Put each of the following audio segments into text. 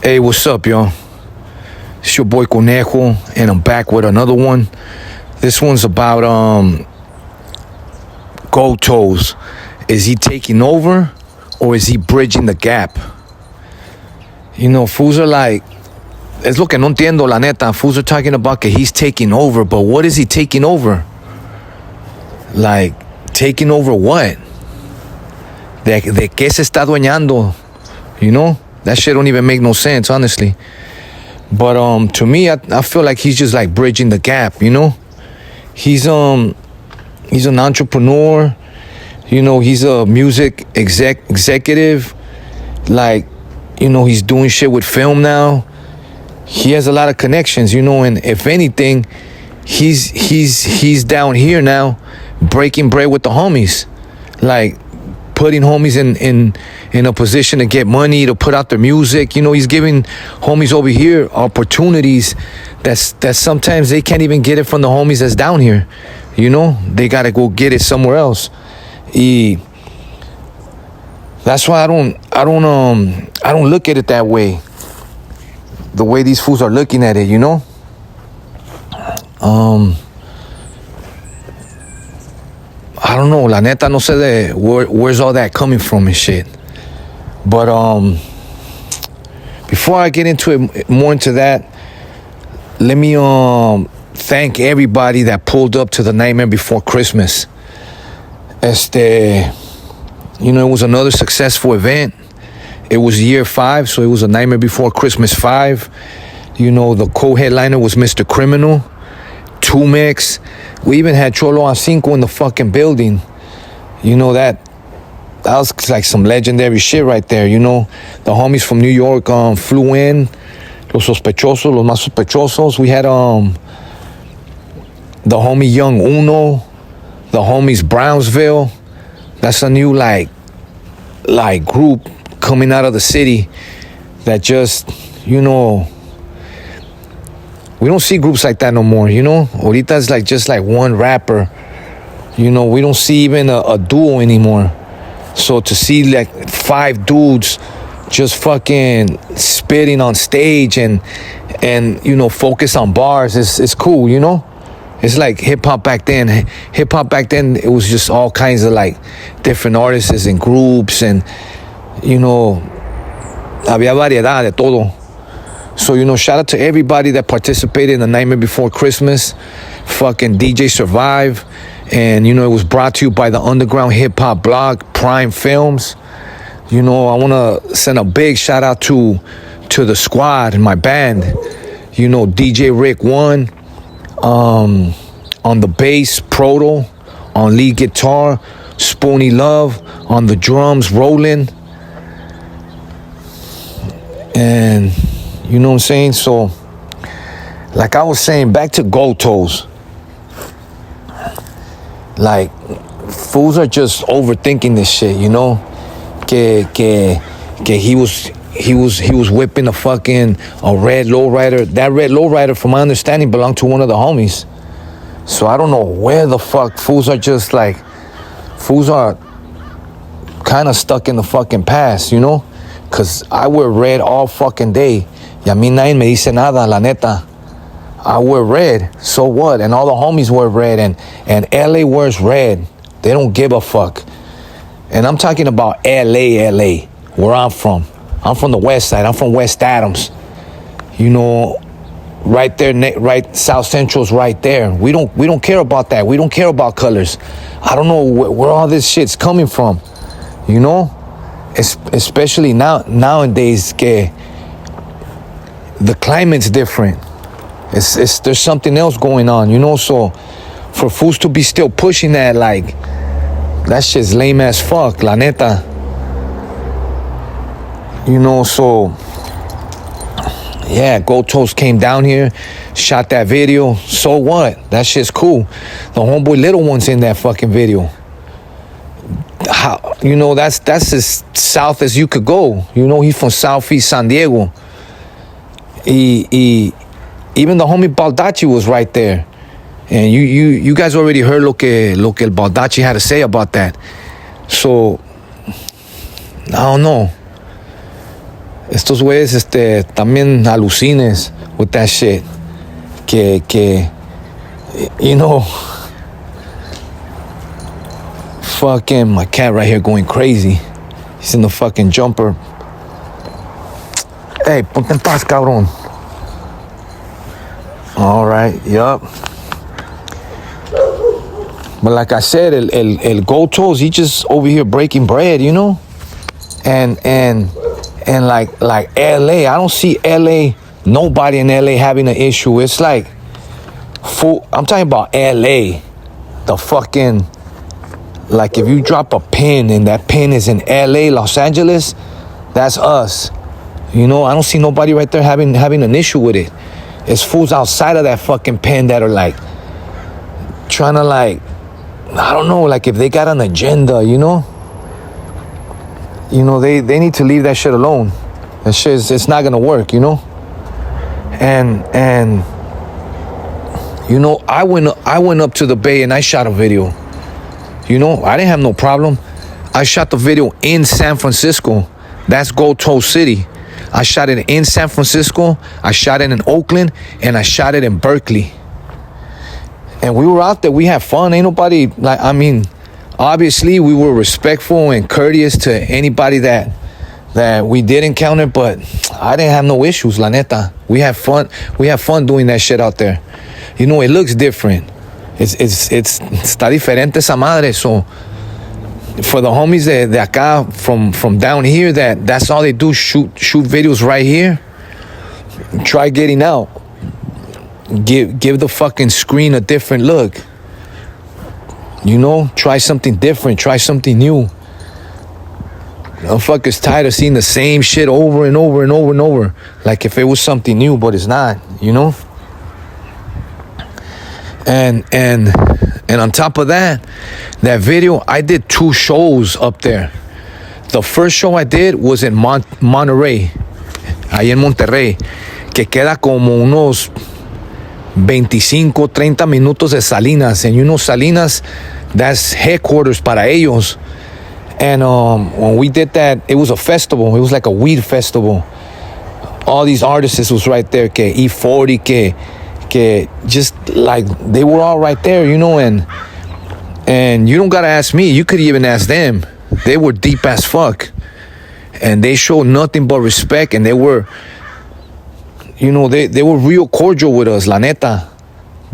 Hey, what's up, y'all? It's your boy Conejo, and I'm back with another one. This one's about Goldtoes. Is he taking over, or is he bridging the gap? You know, fools are like, es lo que no entiendo, la neta. Fools are talking about que he's taking over, but what is he taking over? Like, taking over what? De qué se está adueñando? You know? That shit don't even make no sense, honestly. But to me, I feel like he's just like bridging the gap, you know? He's an entrepreneur, you know, he's a music executive. Like, you know, he's doing shit with film now. He has a lot of connections, you know, and if anything, he's down here now breaking bread with the homies. Like, putting homies in a position to get money, to put out their music. You know, he's giving homies over here opportunities that sometimes they can't even get it from the homies that's down here. You know, they gotta go get it somewhere else. That's why I don't look at it that way. The way these fools are looking at it, you know. I don't know, la neta, no sé where's all that coming from and shit. But before I get more into that, let me thank everybody that pulled up to the Nightmare Before Christmas. You know, it was another successful event. It was year 5, so it was a Nightmare Before Christmas 5. You know, the co-headliner was Mr. Criminal, Tumex. We even had Cholo A5 in the fucking building. You know, that was like some legendary shit right there, you know. The homies from New York flew in. Los más sospechosos. We had the homie Young Uno, the homies Brownsville. That's a new like group coming out of the city that just, you know, we don't see groups like that no more, you know. Ahorita it's like just like one rapper. You know, we don't see even a duo anymore. So to see like 5 dudes just fucking spitting on stage and you know, focus on bars, it's cool, you know. It's like hip-hop back then. Hip-hop back then, it was just all kinds of like different artists and groups, and you know, había variedad de todo. So, you know, shout out to everybody that participated in the Nightmare Before Christmas. Fucking DJ Survive. And, you know, it was brought to you by the underground hip-hop blog, Prime Films. You know, I want to send a big shout out to the squad and my band. You know, DJ Rick 1. On the bass, Proto. On lead guitar, Spoony Love. On the drums, Roland. And... you know what I'm saying? So, like I was saying, back to Goldtoes. Like, fools are just overthinking this shit, you know? Que he was whipping a red lowrider. That red lowrider, from my understanding, belonged to one of the homies. So I don't know where the fuck fools are just like, fools are kind of stuck in the fucking past, you know? Cause I wear red all fucking day. Y a mí nadie me dice nada, la neta. I wear red, so what? And all the homies wear red, and LA wears red. They don't give a fuck. And I'm talking about LA, where I'm from. I'm from the west side. I'm from West Adams. You know, right there, right, South Central's right there. We don't care about that. We don't care about colors. I don't know where all this shit's coming from, you know? Especially nowadays, que the climate's different. There's something else going on, you know. So for fools to be still pushing that, like, that shit's lame as fuck, la neta. You know, so yeah, Goldtoes came down here, shot that video. So what? That shit's cool. The homeboy Little One's in that fucking video. How, you know, that's as south as you could go. You know, he's from Southeast San Diego. Even the homie Baldacci was right there. And you guys already heard lo que el Baldacci had to say about that. So I don't know. estos güeyes, también alucines with that shit. Que, you know, fucking my cat right here going crazy. He's in the fucking jumper. Hey, ponte en paz, cabrón. All right, yup. But like I said, el Goldtoes, he just over here breaking bread, you know? And like LA, I don't see LA, nobody in LA having an issue. It's like, I'm talking about LA. The fucking, like if you drop a pin and that pin is in LA, Los Angeles, that's us. You know, I don't see nobody right there having an issue with it. It's fools outside of that fucking pin that are like, trying to like, I don't know, like if they got an agenda, you know? You know, they need to leave that shit alone. That shit it's not gonna work, you know? And you know, I went up to the Bay and I shot a video. You know, I didn't have no problem. I shot the video in San Francisco. That's Goldtoes City. I shot it in San Francisco, I shot it in Oakland, and I shot it in Berkeley. And we were out there, we had fun. Ain't nobody, like, I mean, obviously we were respectful and courteous to anybody that we did encounter, but I didn't have no issues, la neta. We had fun doing that shit out there. You know, it looks different. Está diferente esa madre. So for the homies de acá from down here that's all they do, shoot videos right here, try getting out. Give the fucking screen a different look. You know, try something different, try something new. Motherfuckers tired of seeing the same shit over and over and over and over. Like if it was something new, but it's not, you know? And on top of that video, I did 2 shows up there. The first show I did was in Monterrey, ahí en Monterrey, que queda como unos 25, 30 minutos de Salinas. And you know Salinas, that's headquarters para ellos. And when we did that, it was a festival. It was like a weed festival. All these artists was right there, que E40, que just like they were all right there, you know, and you don't gotta ask me, you could even ask them. They were deep as fuck. And they showed nothing but respect, and they were, you know, they were real cordial with us, la neta.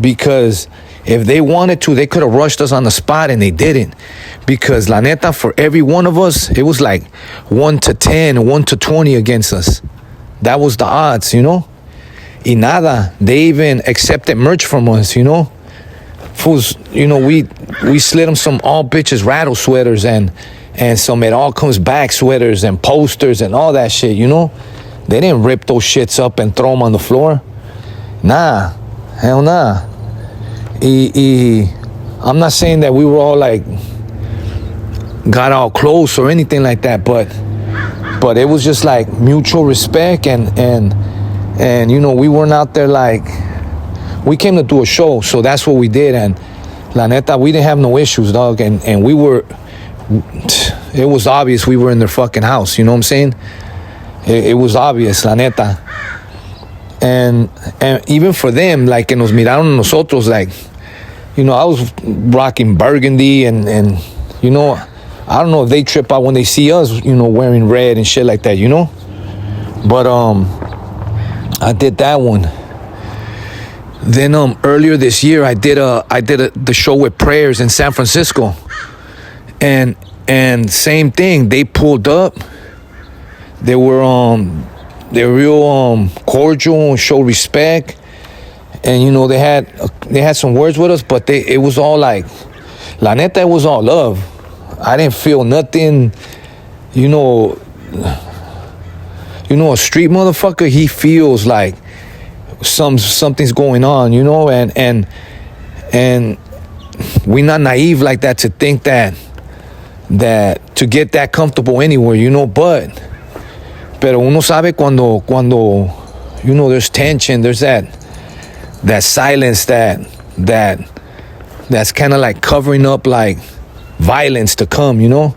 Because if they wanted to, they could have rushed us on the spot, and they didn't. Because la neta, for every one of us, it was like 1 to 10, 1 to 20 against us. That was the odds, you know? Y nada, they even accepted merch from us, you know? Fools, you know, we slid them some all bitches rattle sweaters and some it all comes back sweaters and posters and all that shit, you know? They didn't rip those shits up and throw them on the floor. Nah, hell nah. I'm not saying that we were all like, got all close or anything like that, but it was just like mutual respect and you know, we weren't out there like, we came to do a show, so that's what we did. And la neta, we didn't have no issues, dog. And it was obvious we were in their fucking house, you know what I'm saying? It was obvious, la neta. And even for them, like, que nos miraron nosotros, like, you know, I was rocking burgundy and you know, I don't know if they trip out when they see us, you know, wearing red and shit like that, you know? But I did that one. Then earlier this year, I did the show with Prayers in San Francisco, and same thing. They pulled up. They were real cordial and showed respect, and you know they had some words with us, but it was all like, la neta, it was all love. I didn't feel nothing, you know. You know, a street motherfucker, he feels like something's going on, you know, and we're not naive like that to think that to get that comfortable anywhere, you know, pero uno sabe cuando you know there's tension, there's that silence that's kind of like covering up like violence to come, you know.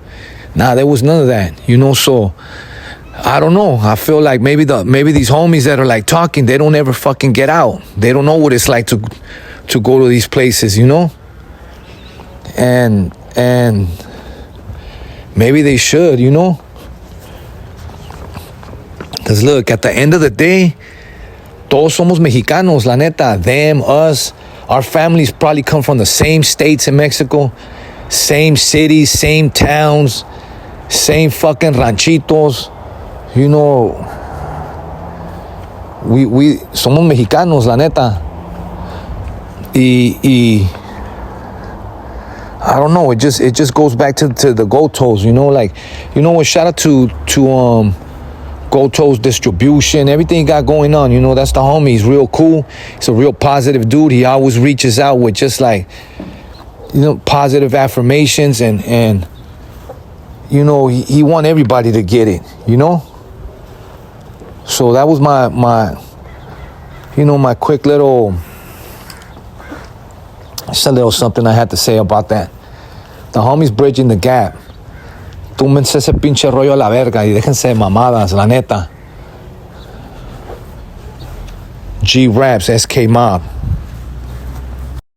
Nah, there was none of that, you know. So I don't know. I feel like maybe these homies that are like talking, they don't ever fucking get out. They don't know what it's like to go to these places, you know? And maybe they should, you know? Because look, at the end of the day, todos somos mexicanos, la neta. Them, us, our families probably come from the same states in Mexico, same cities, same towns, same fucking ranchitos. You know, we somos mexicanos, la neta. Y I don't know, it just goes back to the Goldtoes, you know, like, you know what, shout out to Goldtoes distribution, everything he got going on, you know, that's the homie. He's real cool. He's a real positive dude. He always reaches out with just like, you know, positive affirmations and you know, he want everybody to get it, you know? So that was my you know, my quick little, just a little something I had to say about that. The homie's bridging the gap. Túmense ese pinche rollo a la verga y déjense de mamadas, la neta. G Raps, SK Mob.